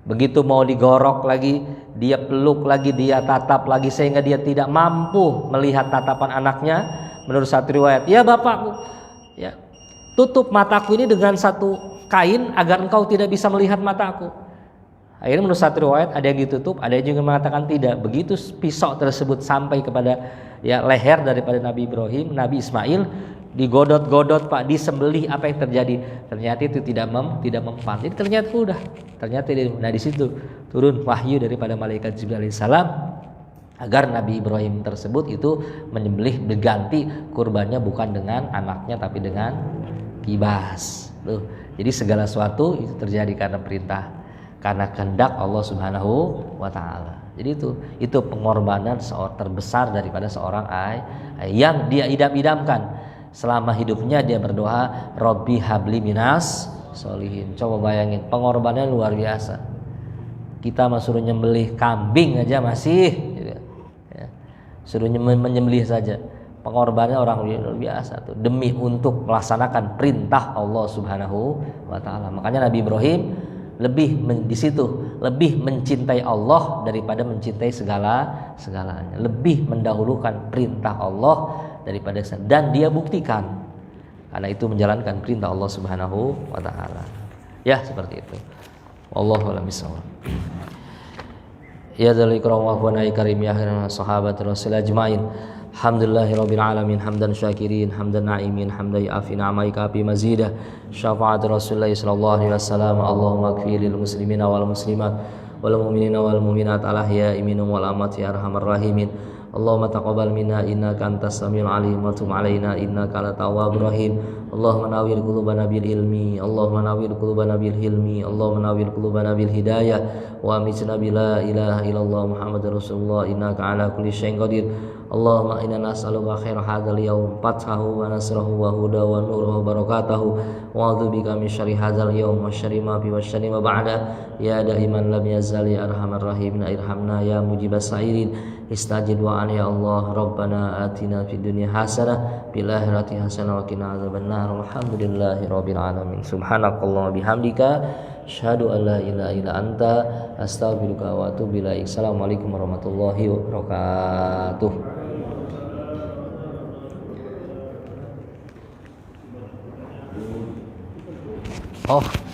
Begitu mau digorok lagi, dia peluk lagi, dia tatap lagi, sehingga dia tidak mampu melihat tatapan anaknya. Menurut satu riwayat, ya Bapakku, ya, tutup mataku ini dengan satu kain agar engkau tidak bisa melihat mataku. Akhirnya menurut satu riwayat ada yang ditutup, ada yang juga mengatakan tidak. Begitu pisau tersebut sampai kepada ya leher daripada Nabi Ibrahim, Nabi Ismail, digodot-godot Pak, disembelih, apa yang terjadi? Ternyata itu tidak mempan. Jadi ternyata di situ turun wahyu daripada malaikat Jibril alaihissalam agar Nabi Ibrahim tersebut itu menyembelih, berganti kurbannya bukan dengan anaknya tapi dengan kibas. Tuh. Jadi segala sesuatu itu terjadi karena perintah, karena kehendak Allah Subhanahu wa taala. Jadi itu pengorbanan terbesar daripada seorang ayah yang dia idam-idamkan selama hidupnya. Dia berdoa, Robbi habli minas solihin. Coba bayangin, pengorbanan luar biasa. Kita suruh nyembelih kambing aja masih gitu. Ya. Suruh menyembelih saja, pengorbanan orang luar biasa tuh, demi untuk melaksanakan perintah Allah Subhanahu wa taala. Makanya Nabi Ibrahim di situ lebih mencintai Allah daripada mencintai segalanya. Lebih mendahulukan perintah Allah daripada, dan dia buktikan karena itu menjalankan perintah Allah Subhanahu wa taala. Ya, seperti itu. Wallahu a'lam bishawab. Ya dzal ikram wa huwa karim ya khairan sahabat rasul ajmain. Alhamdulillahirabbil alamin hamdan syakirin hamdan naimin hamdan yafi na'maika bi mazidah syafaat Rasulullah sallallahu alaihi wasallam. Allahumma ighfir lil muslimina wal muslimat wal mu'minina wal mu'minat al ahya'i minhum wal amwat ya arhamar rahimin. Allahumma taqabbal minna innaka antas samiul alim wa tub alaina innaka antat tawwabur rahim. Allahumma nawwir qulubana bil ilmi, Allahumma nawwir qulubana bil hilmi, Allahumma nawwir qulubana bil hidayah wa amitna bila ilaha illallah Muhammadur Rasulullah innaka ala kulli syai'in qadir. Allahumma inna nas'aluka khairal hadzal yaum fathahu wa nasrahu wa huda wa nuruhu wa barakatuhu wa a'udzubika min syarri hadzal yaum wa syarri ma fi wa syarri ma ba'da. Ya daiman lam yazal ya arhamar rahimin irhamna ya mujibas sa'irin istajib wa'an ya Allah. Rabbana atina fid dunya hasanah fil akhirati hasanah wa qina adzabannar. Alhamdulillahi rabbil alamin. Subhanakallahumma bihamdika asyhadu an la ilaha illa anta astaghfiruka wa atubu ilaik. Assalamualaikum warahmatullahi wabarakatuh. Oh